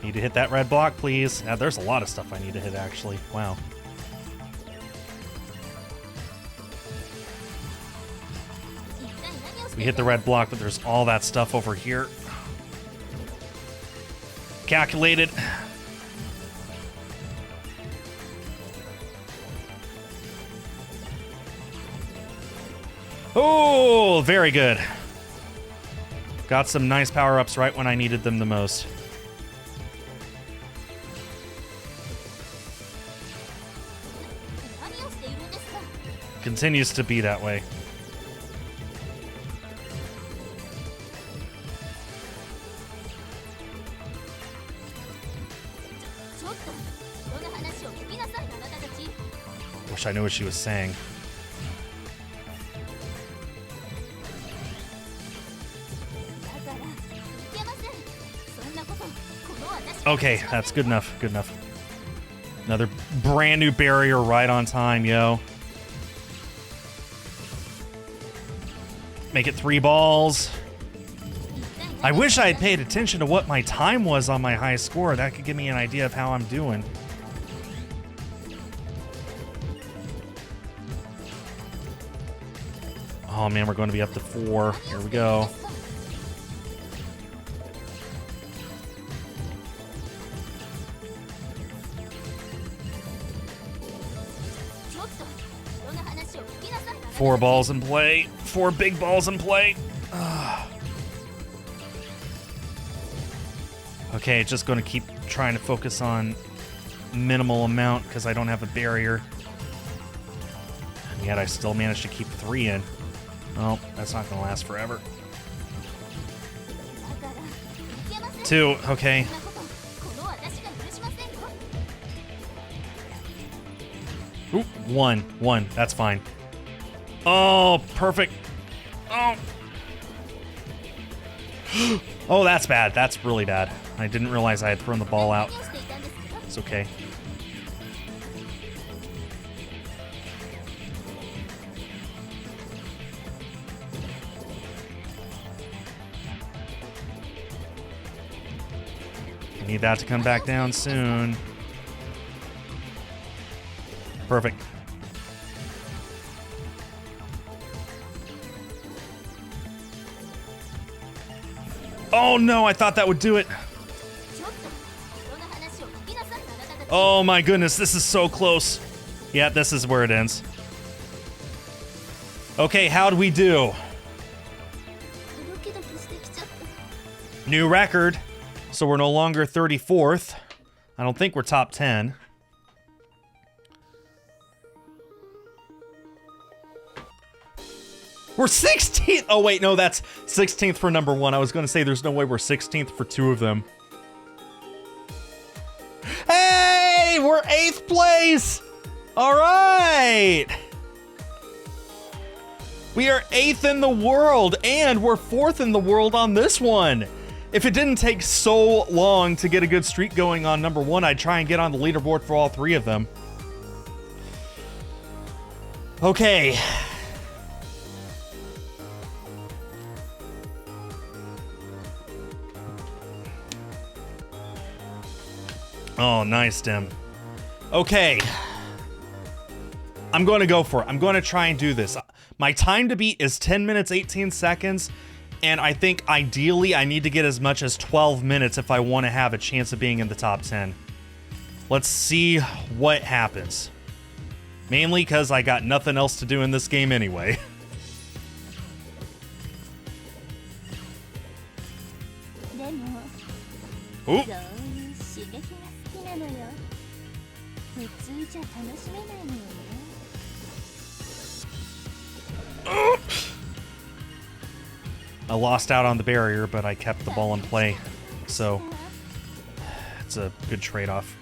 Need to hit that red block, please. There's a lot of stuff I need to hit, actually. Wow. We hit the red block, but there's all that stuff over here. Calculated. Oh, very good. Got some nice power-ups right when I needed them the most. Continues to be that way. Wish I knew what she was saying. Okay, that's good enough. Good enough. Another brand new barrier right on time, yo. Make it 3 balls. I wish I had paid attention to what my time was on my high score. That could give me an idea of how I'm doing. Oh man, we're going to be up to 4. Here we go. Four balls in play. 4 big balls in play. Ugh. Okay, just going to keep trying to focus on minimal amount because I don't have a barrier. And yet I still managed to keep 3 in. Well, that's not going to last forever. 2, okay. Ooh, 1, that's fine. Oh, perfect. Oh. Oh, that's bad. That's really bad. I didn't realize I had thrown the ball out. It's okay. I need that to come back down soon. Perfect. Oh no, I thought that would do it. Oh my goodness, this is so close. Yeah, this is where it ends. Okay, how'd we do? ドキドキしてきちゃった。 New record. So we're no longer 34th. I don't think we're top 10. We're 16th! Oh wait, no, that's 16th for number 1. I was gonna say there's no way we're 16th for 2 of them. Hey! We're 8th place! Alright! We are 8th in the world, and we're 4th in the world on this one! If it didn't take so long to get a good streak going on number 1, I'd try and get on the leaderboard for all 3 of them. Okay. Oh, nice, Dim. Okay. I'm going to go for it. I'm going to try and do this. My time to beat is 10 minutes, 18 seconds. And I think ideally I need to get as much as 12 minutes if I want to have a chance of being in the top 10. Let's see what happens. Mainly because I got nothing else to do in this game anyway. Oop. I lost out on the barrier, but I kept the ball in play, so it's a good trade-off.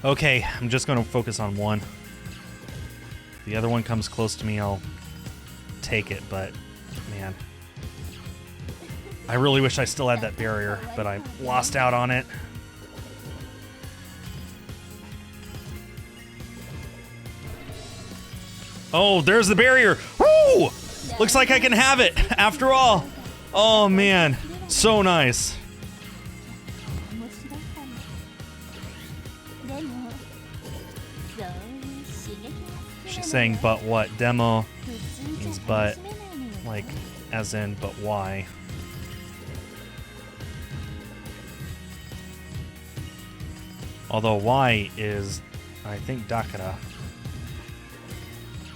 Okay, I'm just going to focus on one. If the other one comes close to me, I'll take it, but man. I really wish I still had that barrier, but I lost out on it. Oh, there's the barrier. Woo! Looks like I can have it after all. Oh man, so nice. She's saying but what? Demo means but, like as in but why. Although Y is, I think, Dakara.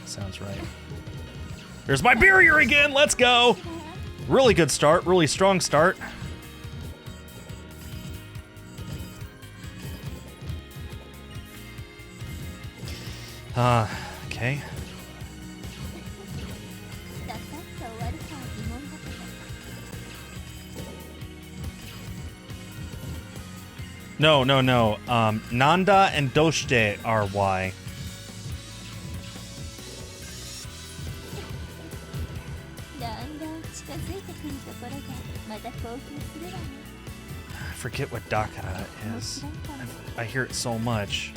Sounds right. There's my barrier again! Let's go! Really good start, really strong start. Okay. No. Nanda and Doshite are Y. I forget what Dakara is. I hear it so much.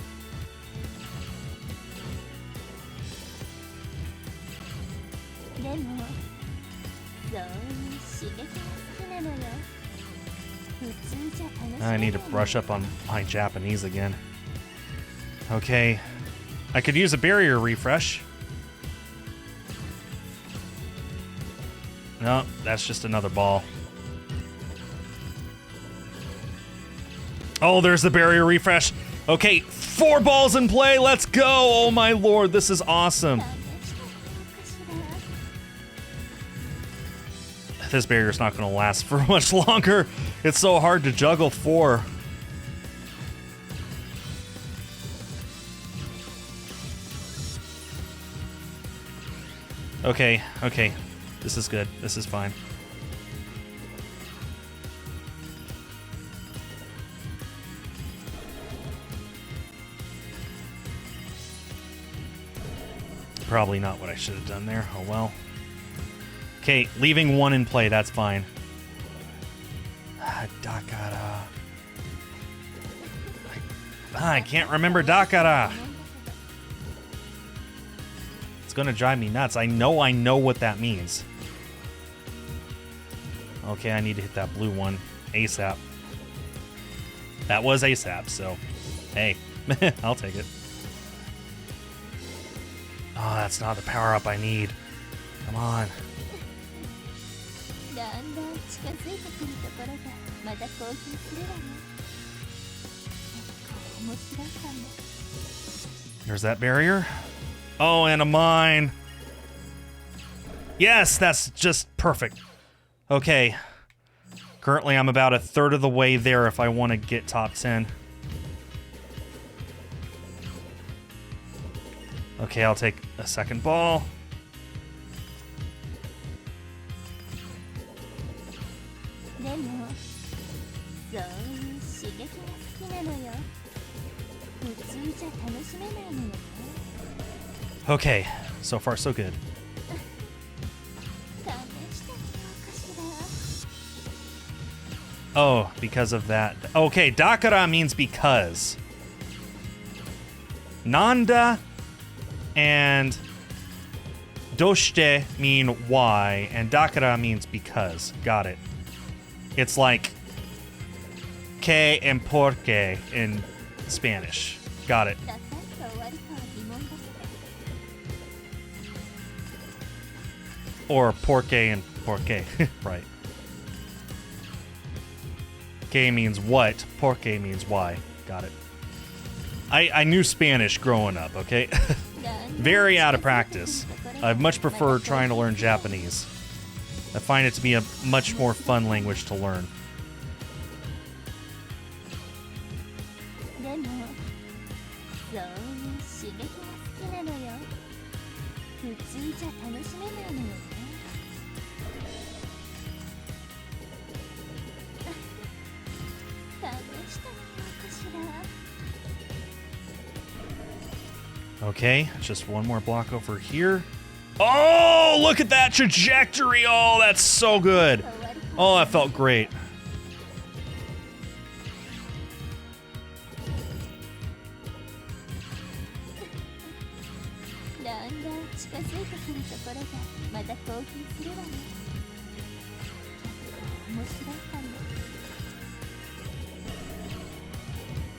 I need to brush up on my Japanese again. Okay. I could use a barrier refresh. No, that's just another ball. Oh, there's the barrier refresh. Okay, 4 balls in play. Let's go. Oh my lord, this is awesome. This barrier's not going to last for much longer. It's so hard to juggle 4. Okay. This is good. This is fine. Probably not what I should have done there. Oh well. Okay, leaving 1 in play, that's fine. Dakara. I can't remember Dakara. It's gonna drive me nuts. I know what that means. Okay, I need to hit that blue one ASAP. That was ASAP, so hey, I'll take it. Oh, that's not the power-up I need. Come on. だん近づいてくるところがまた興奮するわね。結構面白いかも。 There's that barrier. Oh, and a mine. Yes, that's just perfect. Okay. Currently, I'm about a third of the way there if I want to get top 10. Okay, I'll take a second ball. Okay, so far so good. Oh, because of that. Okay, dakara means because. Nanda and doshite mean why, and dakara means because. Got it. It's like que and porque in Spanish. Got it. Or porque and porque. Right. Que means what, porque means why. Got it. I knew Spanish growing up, okay? Very out of practice. I'd much prefer trying to learn Japanese. I find it to be a much more fun language to learn. Okay, just one more block over here. Oh, look at that trajectory. Oh, that's so good. Oh, that felt great.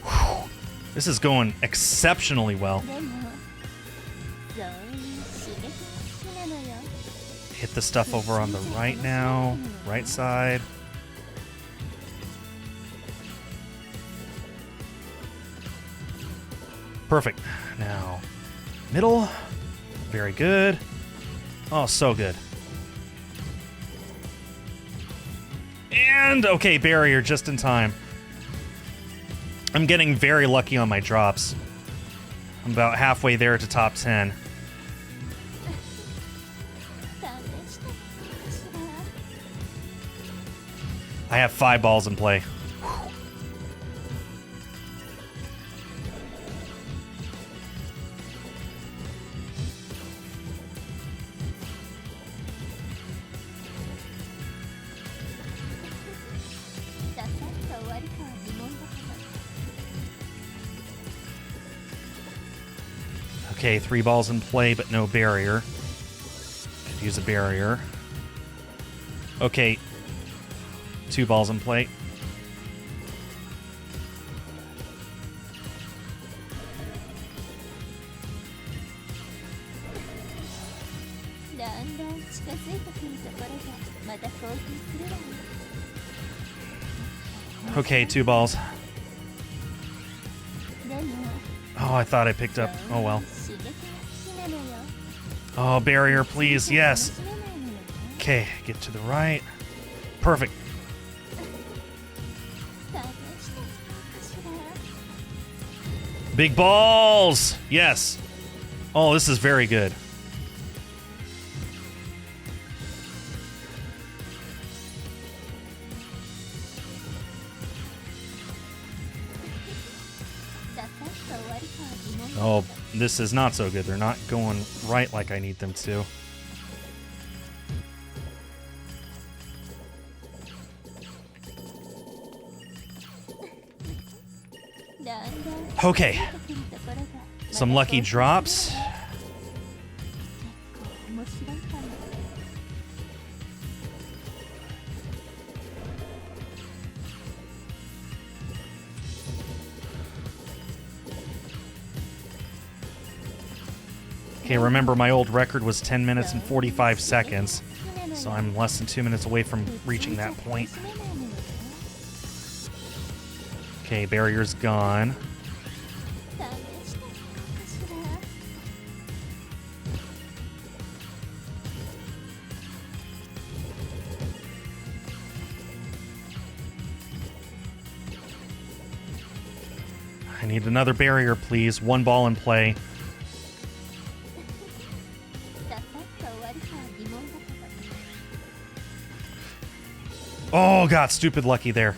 Whew. This is going exceptionally well. Hit the stuff over on the right now. Right side. Perfect. Now, middle. Very good. Oh, so good. And, okay, barrier just in time. I'm getting very lucky on my drops. I'm about halfway there to top 10. I have 5 balls in play. Whew. Okay, 3 balls in play, but no barrier. Could use a barrier. Okay. 2 balls in play. Okay, 2 balls. Oh, I thought I picked up. Oh, well. Oh, barrier, please. Yes. Okay, get to the right. Perfect. Big balls! Yes. Oh, this is very good. Oh, this is not so good. They're not going right like I need them to. Okay. Some lucky drops. Okay, remember my old record was 10 minutes and 45 seconds. So I'm less than 2 minutes away from reaching that point. Okay, barrier's gone. I need another barrier, please. One ball in play. Oh, got stupid lucky there.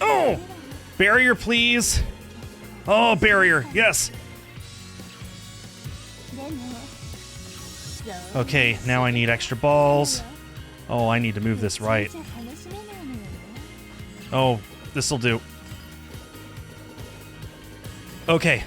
Oh! Barrier, please. Oh, barrier. Yes. Okay, now I need extra balls. Oh, I need to move this right. Oh, this'll do. Okay.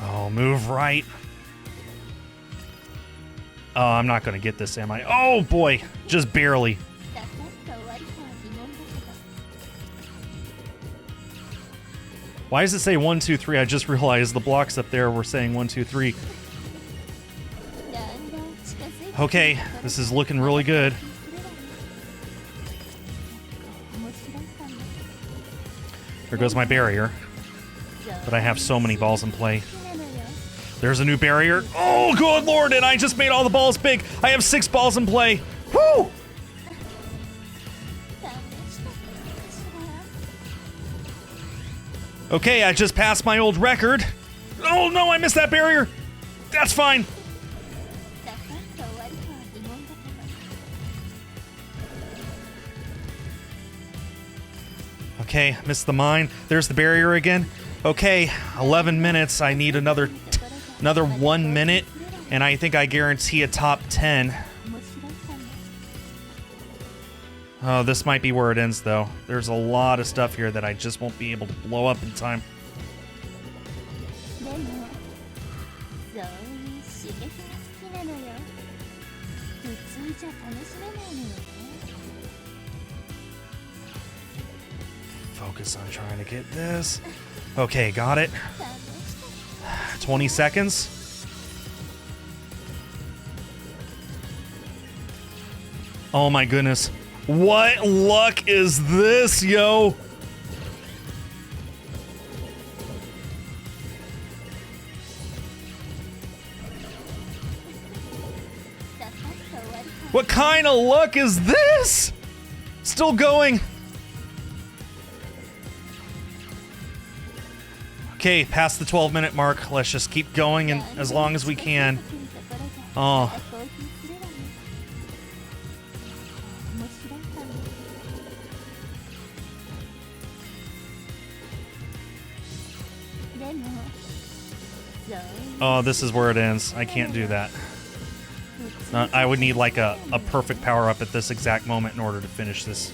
Oh, move right. Oh, I'm not going to get this, am I? Oh, boy. Just barely. Why does it say 1, 2, 3? I just realized the blocks up there were saying 1, 2, 3. Okay, this is looking really good. There goes my barrier. But I have so many balls in play. There's a new barrier. Oh, good lord, and I just made all the balls big. I have 6 balls in play. Woo! Okay, I just passed my old record. Oh no, I missed that barrier. That's fine. Okay, missed the mine. There's the barrier again. Okay, 11 minutes. I need another 1 minute, and I think I guarantee a top 10. Oh, this might be where it ends, though. There's a lot of stuff here that I just won't be able to blow up in time. Focus on trying to get this. Okay, got it. 20 seconds. Oh my goodness. What luck is this, yo? What kind of luck is this? Still going. Okay, past the 12-minute mark. Let's just keep going and as long as we can. Oh. Oh, this is where it ends. I can't do that. I would need like a perfect power-up at this exact moment in order to finish this.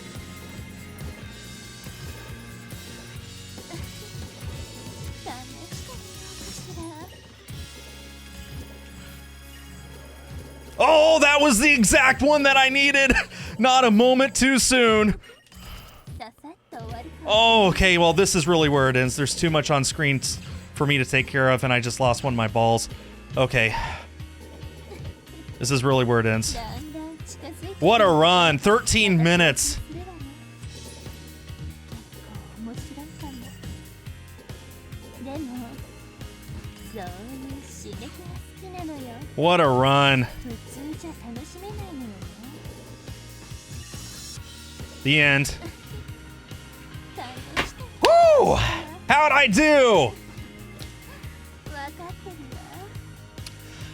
Oh, that was the exact one that I needed! Not a moment too soon. Oh, okay, well, this is really where it ends. There's too much on screen for me to take care of, and I just lost one of my balls. Okay. This is really where it ends. What a run! 13 minutes! What a run! The end. Woo! How'd I do?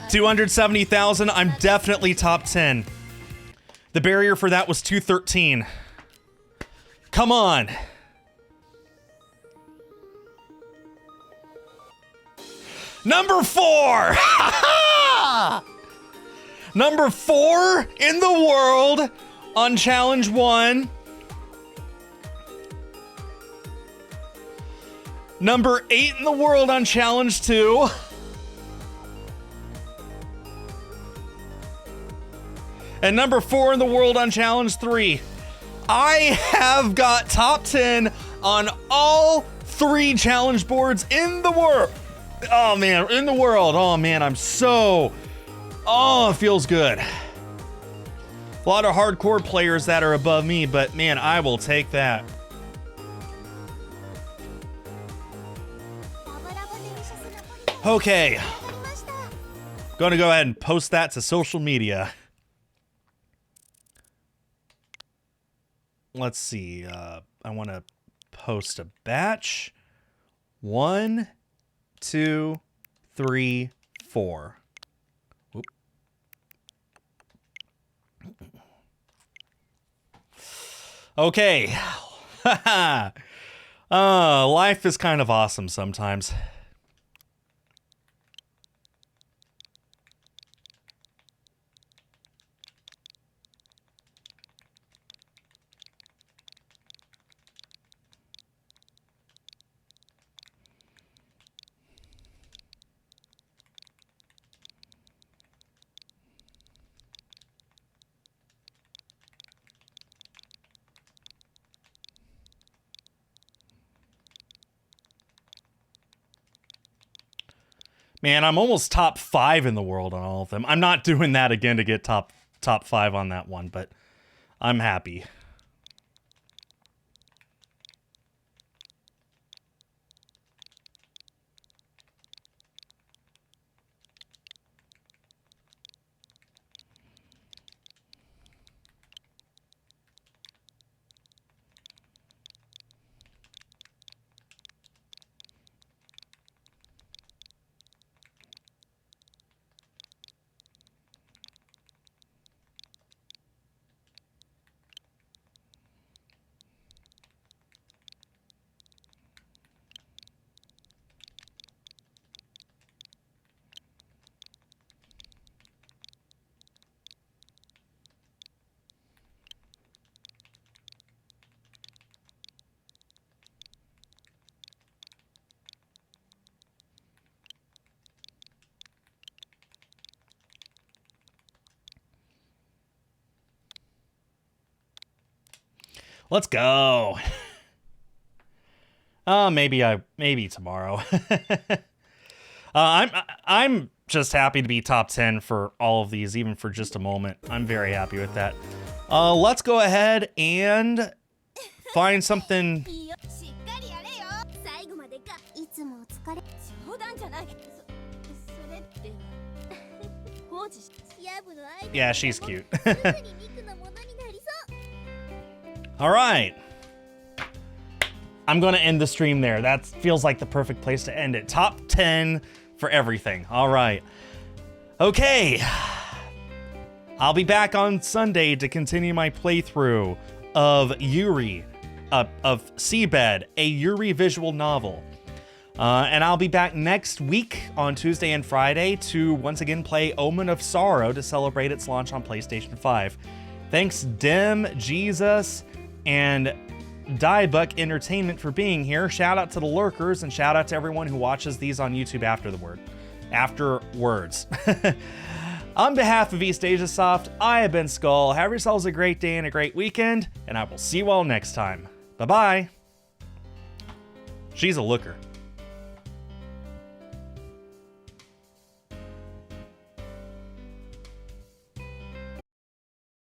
270,000. I'm definitely top 10. The barrier for that was 213. Come on. Number 4. Number 4 in the world on Challenge 1. Number 8 in the world on Challenge 2. And number 4 in the world on Challenge 3. I have got top 10 on all 3 challenge boards in the world. Oh man, in the world. Oh man, I'm so... Oh, it feels good. A lot of hardcore players that are above me, but man, I will take that. Okay. Gonna go ahead and post that to social media. Let's see. I want to post a batch. 1, 2, 3, 4. Whoop. Okay. Life is kind of awesome sometimes. Man, I'm almost top 5 in the world on all of them. I'm not doing that again to get top 5 on that one, but I'm happy. Let's go. Maybe tomorrow. I'm just happy to be top 10 for all of these, even for just a moment. I'm very happy with that. Let's go ahead and find something. Yeah, she's cute. All right. I'm going to end the stream there. That feels like the perfect place to end it. Top 10 for everything. All right. Okay. I'll be back on Sunday to continue my playthrough of Yuri, of Seabed, a Yuri visual novel. And I'll be back next week on Tuesday and Friday to once again play Omen of Sorrow to celebrate its launch on PlayStation 5. Thanks, Dim, Jesus, and Diebuck Entertainment for being here. Shout out to the lurkers and shout out to everyone who watches these on YouTube afterwards. On behalf of East Asia Soft, I have been Skull. Have yourselves a great day and a great weekend, and I will see you all next time. Bye-bye. She's a looker.